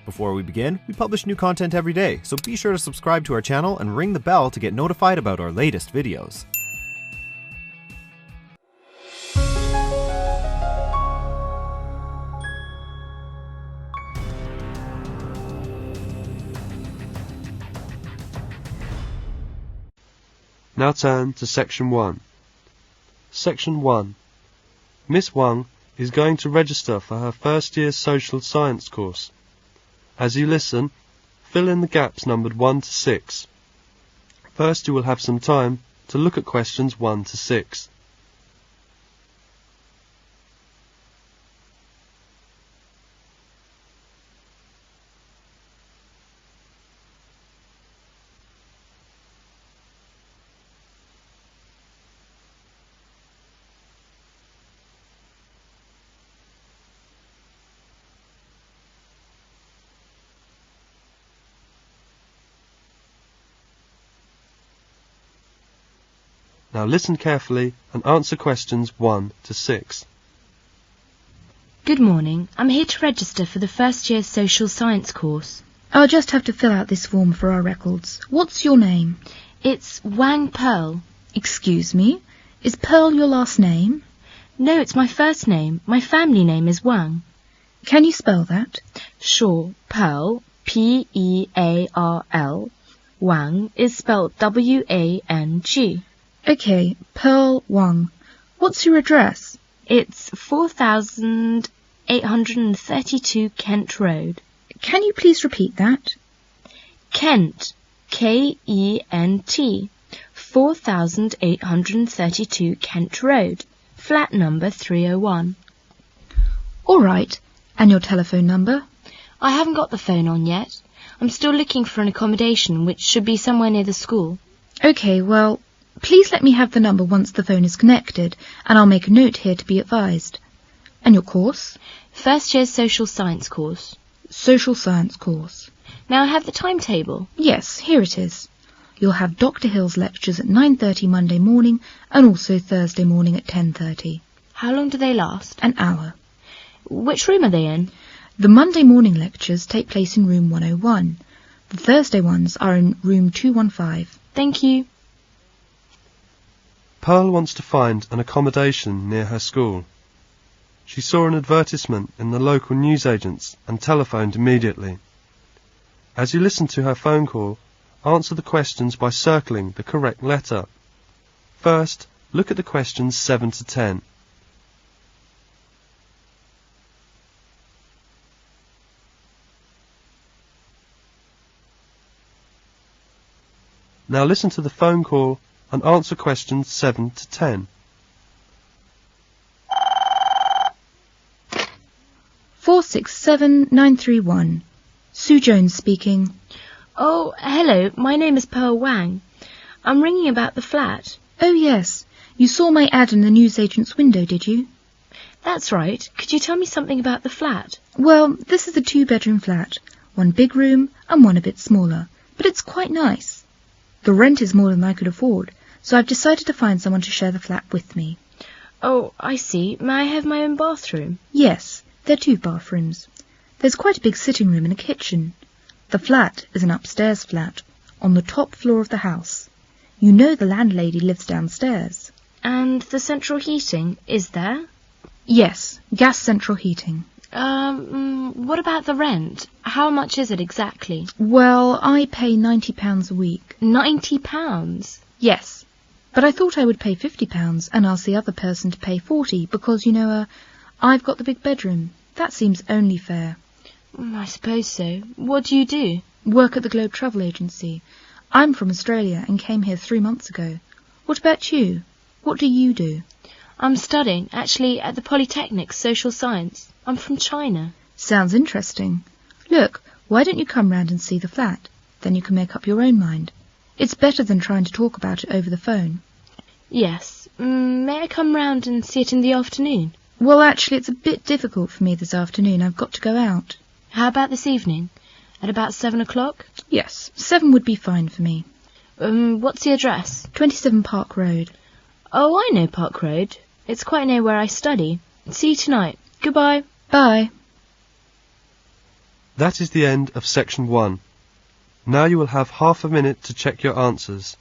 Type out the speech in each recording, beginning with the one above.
Before we begin, we publish new content every day, so be sure to subscribe to our channel and ring the bell to get notified about our latest videos. Now turn to Section 1. Section 1. Miss Wang is going to register for her first year social science course. As you listen, fill in the gaps numbered 1 to 6. First you will have some time to look at questions 1 to 6. Now listen carefully and answer questions 1 to 6. Good morning. I'm here to register for the first year social science course. I'll just have to fill out this form for our records. What's your name? It's Wang Pearl. Excuse me? Is Pearl your last name? No, it's my first name. My family name is Wang. Can you spell that? Sure. Pearl, P-E-A-R-L. Wang is spelled W-A-N-G. Okay, Pearl Wang. What's your address? It's 4,832 Kent Road. Can you please repeat that? Kent, K-E-N-T, 4,832 Kent Road, flat number 301. All right. And your telephone number? I haven't got the phone on yet. I'm still looking for an accommodation, which should be somewhere near the school. Okay, well, please let me have the number once the phone is connected, and I'll make a note here to be advised. And your course? First year social science course. Social science course. Now I have the timetable. Yes, here it is. You'll have Dr. Hill's lectures at 9:30 Monday morning and also Thursday morning at 10:30. How long do they last? An hour. Which room are they in? The Monday morning lectures take place in room 101. The Thursday ones are in room 215. Thank you. Pearl wants to find an accommodation near her school. She saw an advertisement in the local newsagents and telephoned immediately. As you listen to her phone call, answer the questions by circling the correct letter. First, look at the questions 7 to 10. Now listen to the phone call and answer questions 7 to 10. 467931. Sue Jones speaking. Oh, hello. My name is Pearl Wang. I'm ringing about the flat. Oh, yes. You saw my ad in the newsagent's window, did you? That's right. Could you tell me something about the flat? Well, this is a 2-bedroom flat. One big room and one a bit smaller. But it's quite nice. The rent is more than I could afford, so I've decided to find someone to share the flat with me. Oh, I see. May I have my own bathroom? Yes, there are 2 bathrooms. There's quite a big sitting room and a kitchen. The flat is an upstairs flat, on the top floor of the house. You know the landlady lives downstairs. And the central heating, is there? Yes, gas central heating. What about the rent? How much is it exactly? Well, I pay £90 a week. £90? Yes, but I thought I would pay £50 and ask the other person to pay £40 because, I've got the big bedroom. That seems only fair. I suppose so. What do you do? Work at the Globe Travel Agency. I'm from Australia and came here 3 months ago. What about you? What do you do? I'm studying, actually, at the Polytechnic, Social Science. I'm from China. Sounds interesting. Look, why don't you come round and see the flat? Then you can make up your own mind. It's better than trying to talk about it over the phone. Yes. May I come round and see it in the afternoon? Well, actually, it's a bit difficult for me this afternoon. I've got to go out. How about this evening? At about 7 o'clock? Yes, 7 would be fine for me. What's the address? 27 Park Road. Oh, I know Park Road. It's quite near where I study. See you tonight. Goodbye. Bye. That is the end of section 1. Now you will have half a minute to check your answers.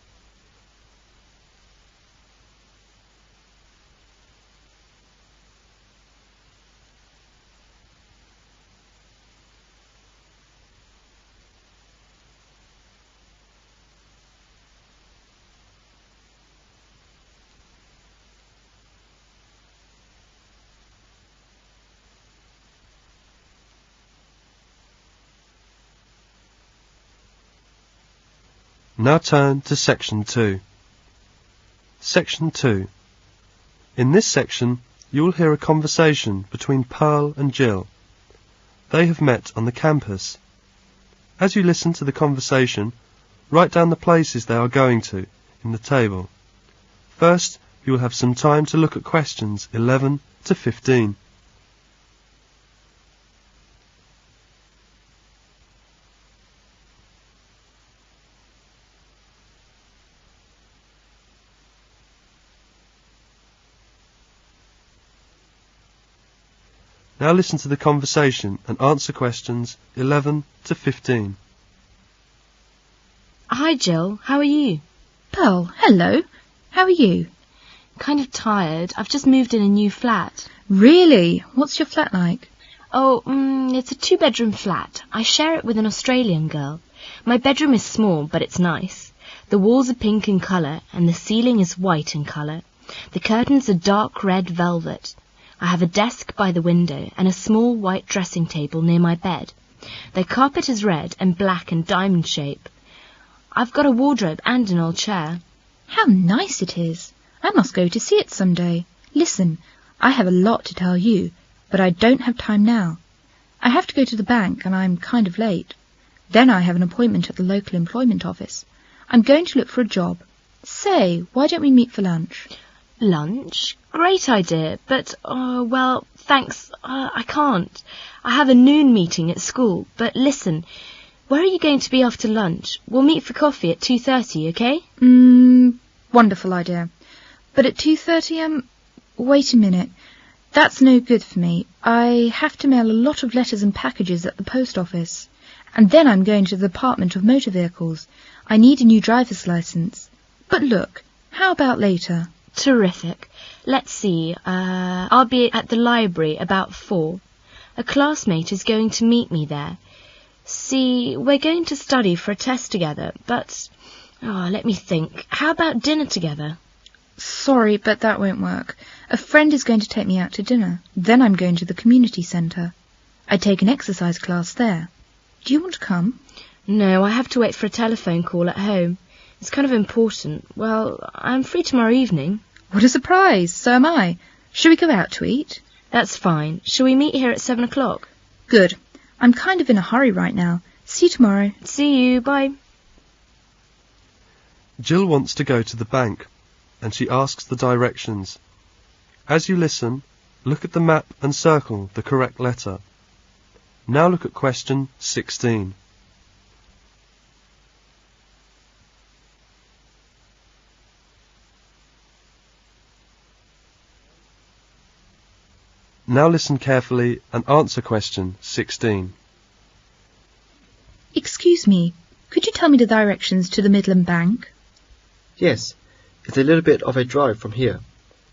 Now turn to section 2. Section 2. In this section, you will hear a conversation between Pearl and Jill. They have met on the campus. As you listen to the conversation, write down the places they are going to in the table. First, you will have some time to look at questions 11 to 15. Now listen to the conversation and answer questions 11 to 15. Hi, Jill. How are you? Pearl, hello. How are you? Kind of tired. I've just moved in a new flat. Really? What's your flat like? Oh, it's a 2-bedroom flat. I share it with an Australian girl. My bedroom is small, but it's nice. The walls are pink in colour, and the ceiling is white in colour. The curtains are dark red velvet. I have a desk by the window and a small white dressing table near my bed. The carpet is red and black and diamond shape. I've got a wardrobe and an old chair. How nice it is. I must go to see it some day. Listen, I have a lot to tell you, but I don't have time now. I have to go to the bank and I'm kind of late. Then I have an appointment at the local employment office. I'm going to look for a job. Say, why don't we meet for lunch? Lunch? Great idea, but, well, thanks, I can't. I have a noon meeting at school, but listen, where are you going to be after lunch? We'll meet for coffee at 2:30, okay? Wonderful idea. But at 2:30, wait a minute. That's no good for me. I have to mail a lot of letters and packages at the post office. And then I'm going to the Department of Motor Vehicles. I need a new driver's license. But look, how about later? Terrific. Let's see, I'll be at the library about 4. A classmate is going to meet me there. See, we're going to study for a test together, but, let me think. How about dinner together? Sorry, but that won't work. A friend is going to take me out to dinner. Then I'm going to the community centre. I take an exercise class there. Do you want to come? No, I have to wait for a telephone call at home. It's kind of important. Well, I'm free tomorrow evening. What a surprise! So am I. Shall we go out to eat? That's fine. Shall we meet here at 7 o'clock? Good. I'm kind of in a hurry right now. See you tomorrow. See you. Bye. Jill wants to go to the bank, and she asks the directions. As you listen, look at the map and circle the correct letter. Now look at question 16. Now listen carefully and answer question 16. Excuse me, could you tell me the directions to the Midland Bank? Yes, it's a little bit of a drive from here.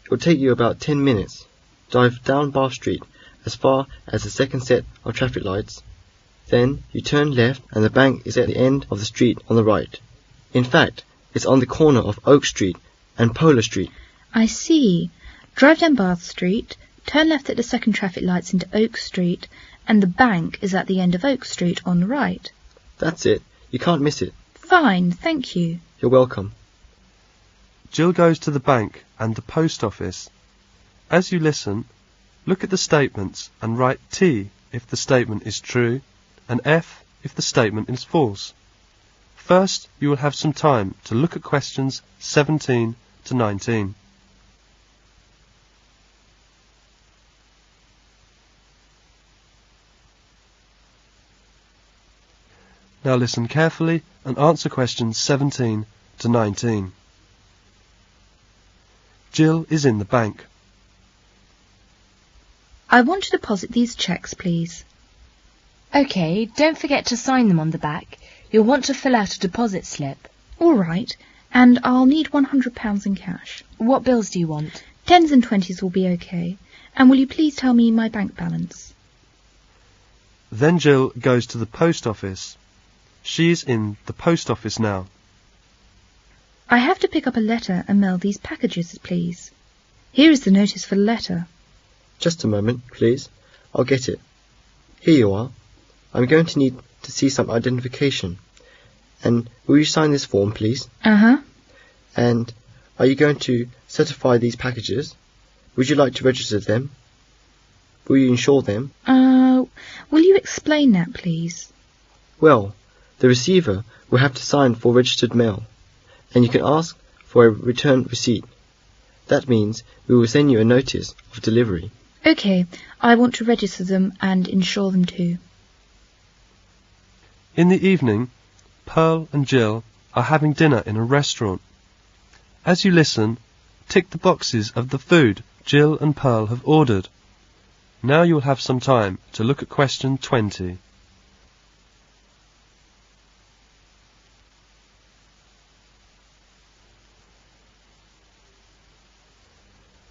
It will take you about 10 minutes. Drive down Bath Street as far as the second set of traffic lights. Then you turn left and the bank is at the end of the street on the right. In fact, it's on the corner of Oak Street and Polar Street. I see. Drive down Bath Street, turn left at the second traffic lights into Oak Street, and the bank is at the end of Oak Street on the right. That's it. You can't miss it. Fine, thank you. You're welcome. Jill goes to the bank and the post office. As you listen, look at the statements and write T if the statement is true and F if the statement is false. First, you will have some time to look at questions 17 to 19. Now listen carefully and answer questions 17 to 19. Jill is in the bank. I want to deposit these cheques, please. OK, don't forget to sign them on the back. You'll want to fill out a deposit slip. All right, and I'll need £100 in cash. What bills do you want? 10s and 20s will be OK. And will you please tell me my bank balance? Then Jill goes to the post office. She's in the post office now. I have to pick up a letter and mail these packages, please. Here is the notice for the letter. Just a moment, please. I'll get it. Here you are. I'm going to need to see some identification. And will you sign this form, please? Uh-huh. And are you going to certify these packages? Would you like to register them? Will you insure them? Will you explain that, please? Well, the receiver will have to sign for registered mail, and you can ask for a return receipt. That means we will send you a notice of delivery. OK, I want to register them and insure them too. In the evening, Pearl and Jill are having dinner in a restaurant. As you listen, tick the boxes of the food Jill and Pearl have ordered. Now you will have some time to look at question 20.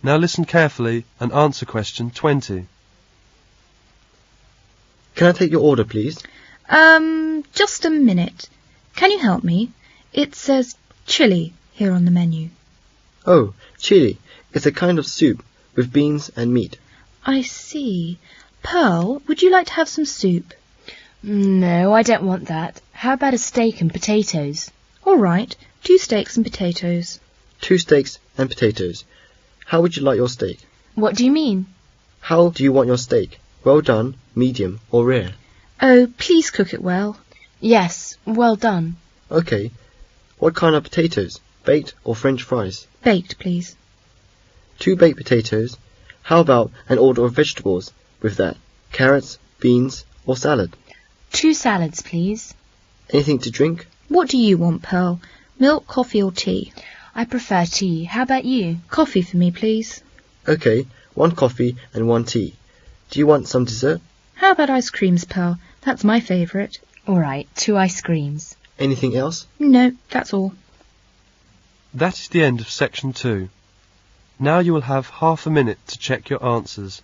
Now listen carefully and answer question 20. Can I take your order, please? Just a minute. Can you help me? It says chili here on the menu. Oh, chili. It's a kind of soup with beans and meat. I see. Pearl, would you like to have some soup? No, I don't want that. How about a steak and potatoes? All right, 2 steaks and potatoes. 2 steaks and potatoes. How would you like your steak? What do you mean? How do you want your steak? Well done, medium, or rare? Oh, please cook it well. Yes, well done. OK. What kind of potatoes? Baked or French fries? Baked, please. 2 baked potatoes. How about an order of vegetables with that? Carrots, beans, or salad? 2 salads, please. Anything to drink? What do you want, Pearl? Milk, coffee or tea? I prefer tea. How about you? Coffee for me, please. OK, 1 coffee and 1 tea. Do you want some dessert? How about ice creams, Pearl? That's my favourite. All right, 2 ice creams. Anything else? No, that's all. That is the end of section 2. Now you will have half a minute to check your answers.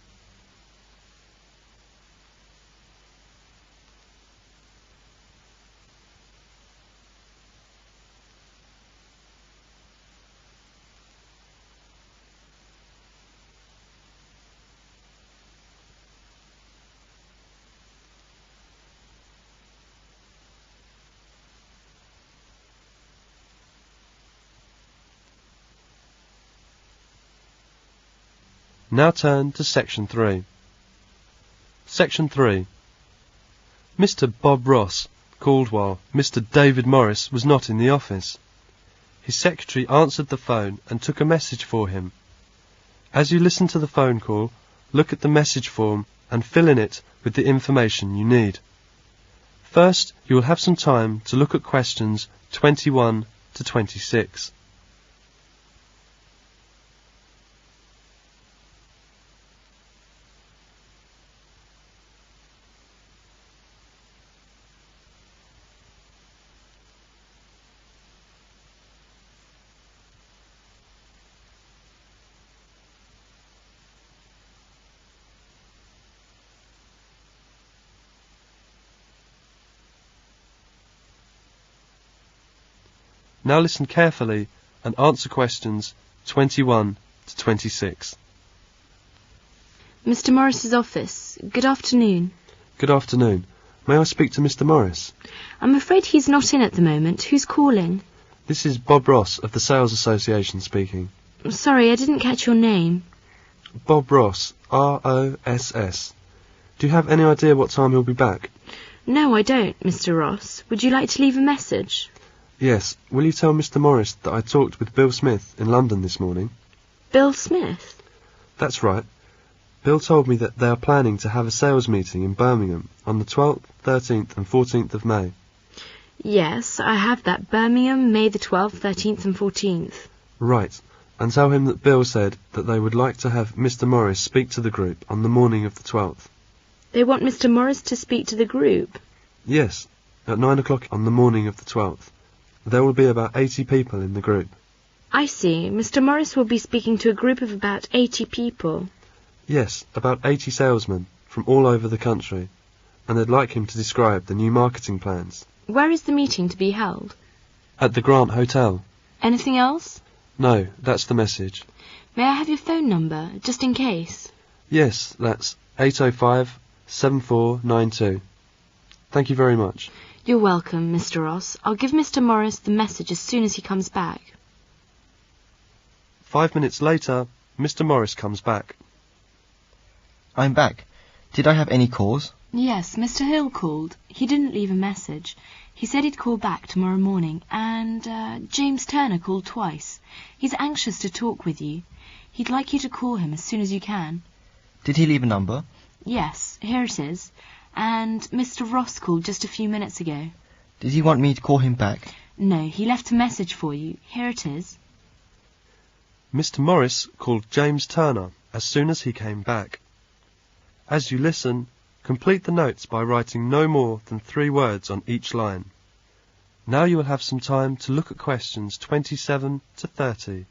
Now turn to section 3. Section 3. Mr. Bob Ross called while Mr. David Morris was not in the office. His secretary answered the phone and took a message for him. As you listen to the phone call, look at the message form and fill in it with the information you need. First, you will have some time to look at questions 21 to 26. Now listen carefully and answer questions 21 to 26. Mr. Morris's office. Good afternoon. Good afternoon. May I speak to Mr. Morris? I'm afraid he's not in at the moment. Who's calling? This is Bob Ross of the Sales Association speaking. Sorry, I didn't catch your name. Bob Ross, R-O-S-S. Do you have any idea what time he'll be back? No, I don't, Mr. Ross. Would you like to leave a message? Yes. Will you tell Mr. Morris that I talked with Bill Smith in London this morning? Bill Smith? That's right. Bill told me that they are planning to have a sales meeting in Birmingham on the 12th, 13th and 14th of May. Yes, I have that. Birmingham, May the 12th, 13th and 14th. Right. and tell him that Bill said that they would like to have Mr. Morris speak to the group on the morning of the 12th. They want Mr. Morris to speak to the group? Yes, at 9 o'clock on the morning of the 12th. There will be about 80 people in the group. I see. Mr. Morris will be speaking to a group of about 80 people. Yes, about 80 salesmen from all over the country, and they'd like him to describe the new marketing plans. Where is the meeting to be held? At the Grant Hotel. Anything else? No, that's the message. May I have your phone number, just in case? Yes, that's 805-7492. Thank you very much. You're welcome, Mr. Ross. I'll give Mr. Morris the message as soon as he comes back. 5 minutes later, Mr. Morris comes back. I'm back. Did I have any calls? Yes, Mr. Hill called. He didn't leave a message. He said he'd call back tomorrow morning, and James Turner called twice. He's anxious to talk with you. He'd like you to call him as soon as you can. Did he leave a number? Yes, here it is. And Mr. Ross called just a few minutes ago. Did he want me to call him back? No, he left a message for you. Here it is. Mr. Morris called James Turner as soon as he came back. As you listen, complete the notes by writing no more than 3 words on each line. Now you will have some time to look at questions 27 to 30.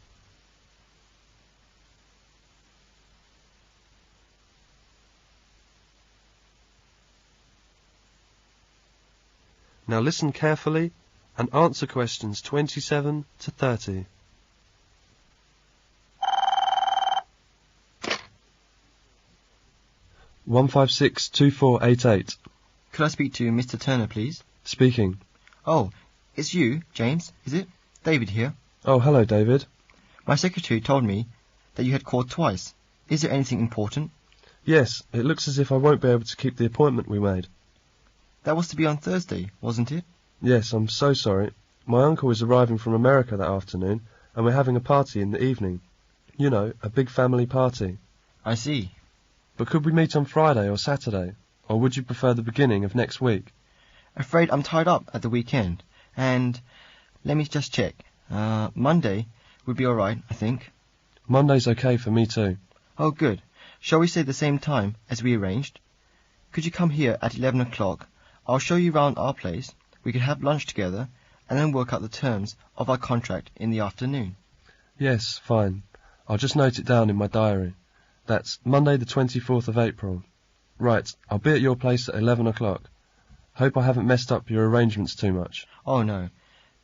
Now listen carefully and answer questions 27 to 30. One 156-2488. Could I speak to Mr. Turner, please? Speaking. Oh, it's you, James, is it? David here. Oh, hello, David. My secretary told me that you had called twice. Is there anything important? Yes, it looks as if I won't be able to keep the appointment we made. That was to be on Thursday, wasn't it? Yes, I'm so sorry. My uncle is arriving from America that afternoon, and we're having a party in the evening. You know, a big family party. I see. But could we meet on Friday or Saturday? Or would you prefer the beginning of next week? Afraid I'm tied up at the weekend. And let me just check. Monday would be all right, I think. Monday's okay for me too. Oh, good. Shall we say the same time as we arranged? Could you come here at 11 o'clock? I'll show you round our place. We could have lunch together and then work out the terms of our contract in the afternoon. Yes, fine. I'll just note it down in my diary. That's Monday the 24th of April. Right, I'll be at your place at 11 o'clock. Hope I haven't messed up your arrangements too much. Oh, no.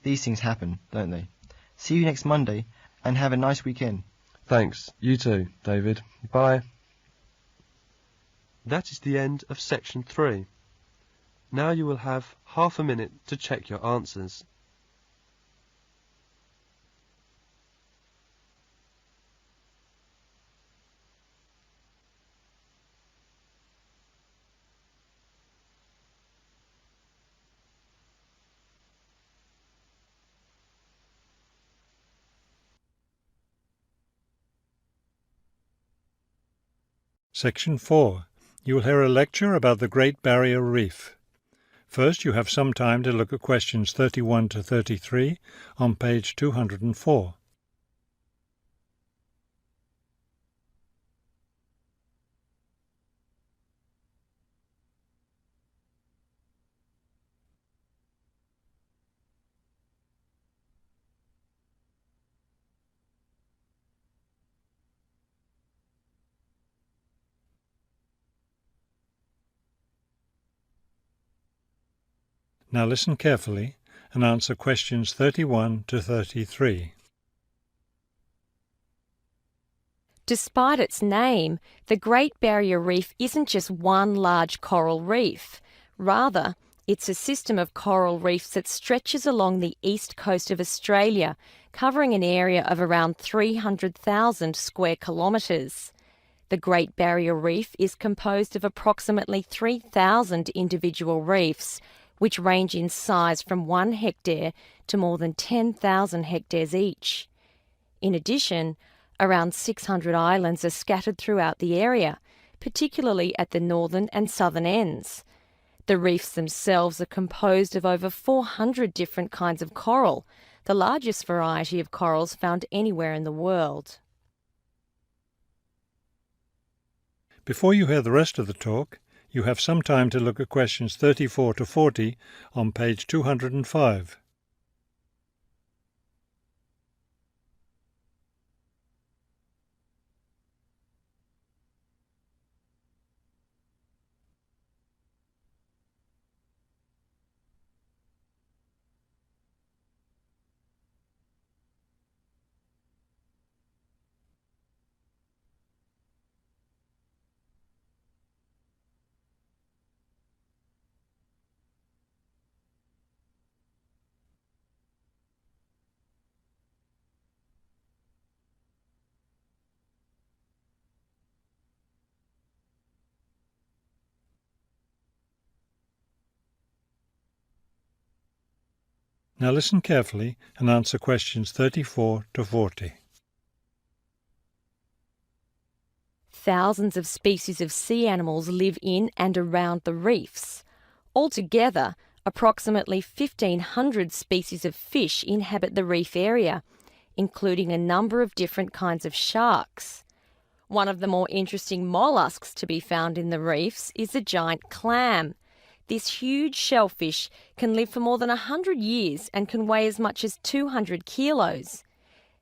These things happen, don't they? See you next Monday, and have a nice weekend. Thanks. You too, David. Bye. That is the end of section 3. Now you will have half a minute to check your answers. Section 4. You will hear a lecture about the Great Barrier Reef. First, you have some time to look at questions 31 to 33 on page 204. Now listen carefully and answer questions 31 to 33. Despite its name, the Great Barrier Reef isn't just one large coral reef. Rather, it's a system of coral reefs that stretches along the east coast of Australia, covering an area of around 300,000 square kilometres. The Great Barrier Reef is composed of approximately 3,000 individual reefs, which range in size from 1 hectare to more than 10,000 hectares each. In addition, around 600 islands are scattered throughout the area, particularly at the northern and southern ends. The reefs themselves are composed of over 400 different kinds of coral, the largest variety of corals found anywhere in the world. Before you hear the rest of the talk, you have some time to look at questions 34 to 40 on page 205. Now listen carefully and answer questions 34 to 40. Thousands of species of sea animals live in and around the reefs. Altogether, approximately 1,500 species of fish inhabit the reef area, including a number of different kinds of sharks. One of the more interesting mollusks to be found in the reefs is the giant clam. This huge shellfish can live for more than 100 years and can weigh as much as 200 kilos.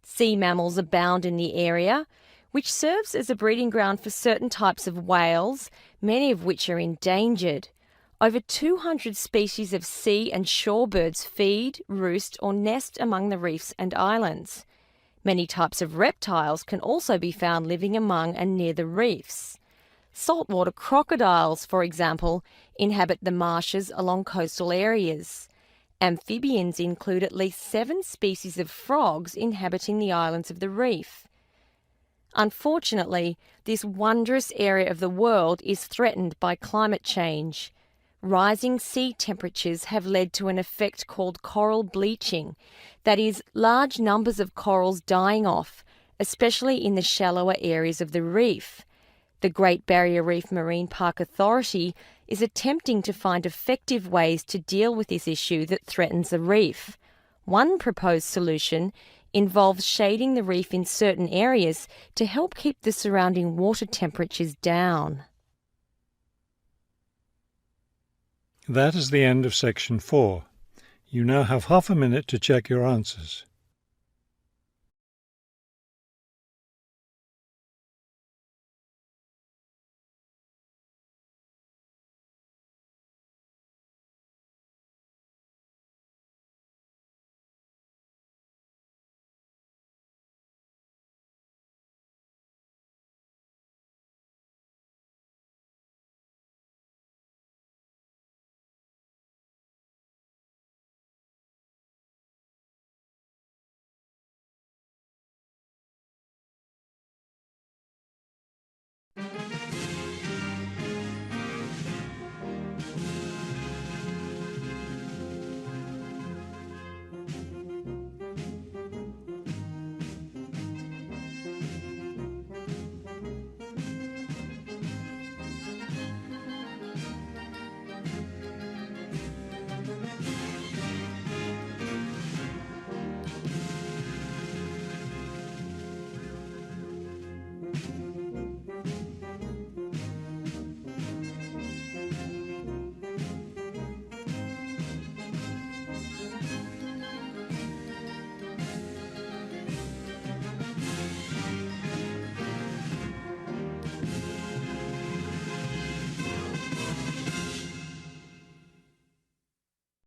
Sea mammals abound in the area, which serves as a breeding ground for certain types of whales, many of which are endangered. Over 200 species of sea and shorebirds feed, roost or nest among the reefs and islands. Many types of reptiles can also be found living among and near the reefs. Saltwater crocodiles, for example, inhabit the marshes along coastal areas. Amphibians include at least 7 species of frogs inhabiting the islands of the reef. Unfortunately, this wondrous area of the world is threatened by climate change. Rising sea temperatures have led to an effect called coral bleaching, that is, large numbers of corals dying off, especially in the shallower areas of the reef. The Great Barrier Reef Marine Park Authority is attempting to find effective ways to deal with this issue that threatens the reef. One proposed solution involves shading the reef in certain areas to help keep the surrounding water temperatures down. That is the end of section 4. You now have half a minute to check your answers.